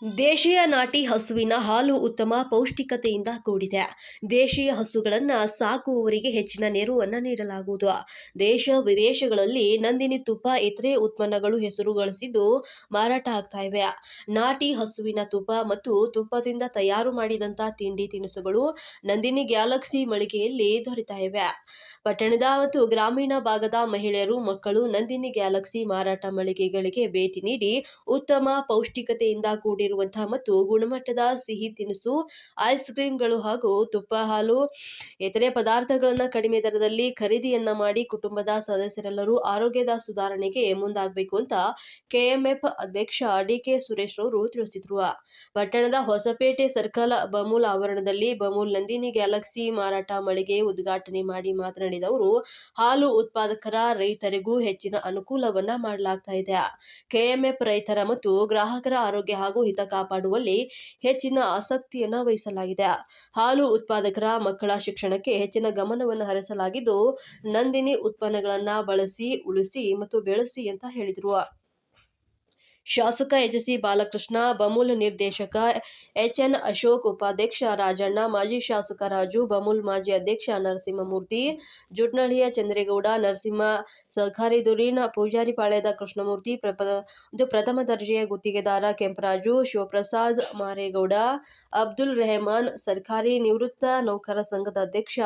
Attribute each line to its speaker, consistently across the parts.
Speaker 1: ದೇಶೀಯ ನಾಟಿ ಹಸುವಿನ ಹಾಲು ಉತ್ತಮ ಪೌಷ್ಟಿಕತೆಯಿಂದ ಕೂಡಿದೆ. ದೇಶೀಯ ಹಸುಗಳನ್ನು ಸಾಕುವವರಿಗೆ ಹೆಚ್ಚಿನ ನೆರವನ್ನು ನೀಡಲಾಗುವುದು. ದೇಶ ವಿದೇಶಗಳಲ್ಲಿ ನಂದಿನಿ ತುಪ್ಪ ಇತರೆ ಉತ್ಪನ್ನಗಳು ಹೆಸರು ಗಳಿಸಿದ್ದು ಮಾರಾಟ ಆಗ್ತಾ ಇವೆ. ನಾಟಿ ಹಸುವಿನ ತುಪ್ಪ ಮತ್ತು ತುಪ್ಪದಿಂದ ತಯಾರು ಮಾಡಿದಂತ ತಿಂಡಿ ತಿನಿಸುಗಳು ನಂದಿನಿ ಗ್ಯಾಲಕ್ಸಿ ಮಳಿಗೆಯಲ್ಲಿ ದೊರೆತಾ ಇವೆ. ಪಟ್ಟಣದ ಮತ್ತು ಗ್ರಾಮೀಣ ಭಾಗದ ಮಹಿಳೆಯರು, ಮಕ್ಕಳು ನಂದಿನಿ ಗ್ಯಾಲಕ್ಸಿ ಮಾರಾಟ ಮಳಿಗೆಗಳಿಗೆ ಭೇಟಿ ನೀಡಿ ಉತ್ತಮ ಪೌಷ್ಟಿಕತೆಯಿಂದ ಕೂಡಿರುವಂತಹ ಮತ್ತು ಗುಣಮಟ್ಟದ ಸಿಹಿ ತಿನಿಸು, ಐಸ್ ಕ್ರೀಮ್ಗಳು ಹಾಗೂ ತುಪ್ಪ, ಹಾಲು, ಇತರೆ ಪದಾರ್ಥಗಳನ್ನು ಕಡಿಮೆ ದರದಲ್ಲಿ ಖರೀದಿಯನ್ನ ಮಾಡಿ ಕುಟುಂಬದ ಸದಸ್ಯರೆಲ್ಲರೂ ಆರೋಗ್ಯದ ಸುಧಾರಣೆಗೆ ಮುಂದಾಗಬೇಕು ಅಂತ ಕೆಎಂಎಫ್ ಅಧ್ಯಕ್ಷ ಡಿಕೆ ಸುರೇಶ್ ಅವರು ತಿಳಿಸಿದರು. ಪಟ್ಟಣದ ಹೊಸಪೇಟೆ ಸರ್ಕಲ್ ಬಮೂಲ್ ಆವರಣದಲ್ಲಿ ಬಮೂಲ್ ನಂದಿನಿ ಗ್ಯಾಲಕ್ಸಿ ಮಾರಾಟ ಮಳಿಗೆ ಉದ್ಘಾಟನೆ ಮಾಡಿ ಮಾತನಾಡಿದ ಅವರು, ಹಾಲು ಉತ್ಪಾದಕರ ರೈತರಿಗೂ ಹೆಚ್ಚಿನ ಅನುಕೂಲವನ್ನ ಮಾಡಲಾಗ್ತಾ ಇದೆ. ಕೆಎಂಎಫ್ ರೈತರ ಮತ್ತು ಗ್ರಾಹಕರ ಆರೋಗ್ಯ ಹಾಗೂ ಹಿತ ಕಾಪಾಡುವಲ್ಲಿ ಹೆಚ್ಚಿನ ಆಸಕ್ತಿಯನ್ನ ವಹಿಸಲಾಗಿದೆ. ಹಾಲು ಉತ್ಪಾದಕರ ಮಕ್ಕಳ ಶಿಕ್ಷಣಕ್ಕೆ ಹೆಚ್ಚಿನ ಗಮನವನ್ನು ಹರಿಸಲಾಗಿದ್ದು, ನಂದಿನಿ ಉತ್ಪನ್ನಗಳನ್ನ ಬಳಸಿ, ಉಳಿಸಿ ಮತ್ತು ಬೆಳೆಸಿ ಅಂತ ಹೇಳಿದರು. ಶಾಸಕ ಎಚ್.ಸಿ. ಬಾಲಕೃಷ್ಣ, ಬಮೂಲ್ ನಿರ್ದೇಶಕ ಎಚ್.ಎನ್. ಅಶೋಕ್, ಉಪಾಧ್ಯಕ್ಷ ರಾಜಣ್ಣ, ಮಾಜಿ ಶಾಸಕ ರಾಜು, ಬಮೂಲ್ ಮಾಜಿ ಅಧ್ಯಕ್ಷ ನರಸಿಂಹಮೂರ್ತಿ, ಜುಟ್ನಳ್ಳಿಯ ಚಂದ್ರೇಗೌಡ, ನರಸಿಂಹ, ಸಹಕಾರಿ ಧುರೀಣ, ಪೂಜಾರಿಪಾಳ್ಯದ ಕೃಷ್ಣಮೂರ್ತಿ, ಪ್ರಥಮ ದರ್ಜೆಯ ಗುತ್ತಿಗೆದಾರ ಕೆಂಪರಾಜು, ಶಿವಪ್ರಸಾದ್ ಮಾರೇಗೌಡ, ಅಬ್ದುಲ್ ರೆಹಮಾನ್, ಸರ್ಕಾರಿ ನಿವೃತ್ತ ನೌಕರ ಸಂಘದ ಅಧ್ಯಕ್ಷ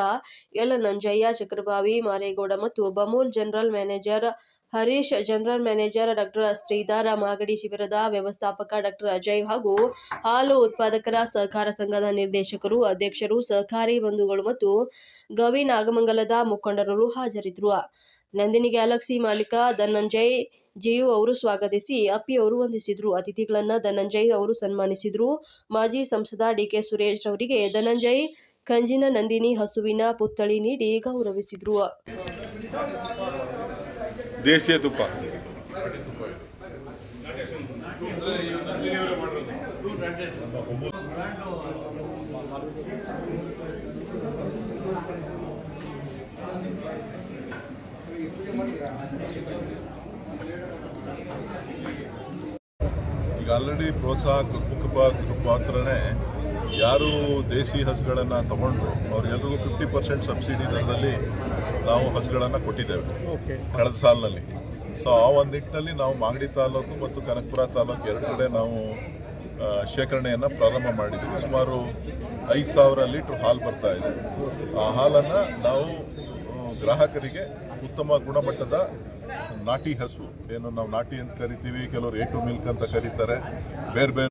Speaker 1: ಎಲ್. ನಂಜಯ್ಯ, ಚಕ್ರಭಾವಿ ಮಾರೇಗೌಡ ಮತ್ತು Bamul general manager Harish, general manager ಡಾ. ಶ್ರೀಧರ್, ಮಾಗಡಿ ಶಿಬಿರದ ವ್ಯವಸ್ಥಾಪಕ ಡಾ. ಅಜಯ್ ಹಾಗೂ ಹಾಲು ಉತ್ಪಾದಕರ ಸಹಕಾರ ಸಂಘದ ನಿರ್ದೇಶಕರು, ಅಧ್ಯಕ್ಷರು, ಸಹಕಾರಿ ಬಂಧುಗಳು ಮತ್ತು ಗವಿ ನಾಗಮಂಗಲದ ಮುಖಂಡರು ಹಾಜರಿದ್ದರು. ನಂದಿನಿ ಗ್ಯಾಲಕ್ಸಿ ಮಾಲೀಕ ಧನಂಜಯ್ ಜಿಯು ಅವರು ಸ್ವಾಗತಿಸಿ ಅಪ್ಪಿ ಅವರು ವಂದಿಸಿದರು. ಅತಿಥಿಗಳನ್ನ ಧನಂಜಯ್ ಅವರು ಸನ್ಮಾನಿಸಿದರು. ಮಾಜಿ ಸಂಸದ ಡಿಕೆ ಸುರೇಶ್ ಅವರಿಗೆ ಧನಂಜಯ್ ಕಂಜಿನ ನಂದಿನಿ ಹಸುವಿನ ಪುತ್ಥಳಿ ನೀಡಿ ಗೌರವಿಸಿದರು.
Speaker 2: ದೇಶೀಯ ತುಪ್ಪ
Speaker 3: ಈಗ ಆಲ್ರೆಡಿ ಪ್ರೋತ್ಸಾಹ ಮುಖಪಾತ್ರನೇ ಯಾರು ದೇಸಿ ಹಸುಗಳನ್ನು ತಗೊಂಡ್ರು ಅವ್ರಿಗೆಲ್ರಿಗೂ 50% ಸಬ್ಸಿಡಿ ದರದಲ್ಲಿ ನಾವು ಹಸುಗಳನ್ನು ಕೊಟ್ಟಿದ್ದೇವೆ ಕಳೆದ ಸಾಲಿನಲ್ಲಿ. ಸೊ ಆ ಒಂದು ನಿಟ್ಟಿನಲ್ಲಿ ನಾವು ಮಾಗಡಿ ತಾಲೂಕು ಮತ್ತು ಕನಕಪುರ ತಾಲೂಕು ಎರಡು ಕಡೆ ನಾವು ಶೇಖರಣೆಯನ್ನು ಪ್ರಾರಂಭ ಮಾಡಿದ್ವಿ. ಸುಮಾರು 5,000 ಲೀಟರ್ ಹಾಲು ಬರ್ತಾ ಇದೆ. ಆ ಹಾಲನ್ನು ನಾವು ಗ್ರಾಹಕರಿಗೆ ಉತ್ತಮ ಗುಣಮಟ್ಟದ ನಾಟಿ ಹಸು, ಏನು ನಾವು ನಾಟಿ ಅಂತ ಕರಿತೀವಿ, ಕೆಲವರು A2 ಮಿಲ್ಕ್ ಅಂತ ಕರೀತಾರೆ, ಬೇರೆ ಬೇರೆ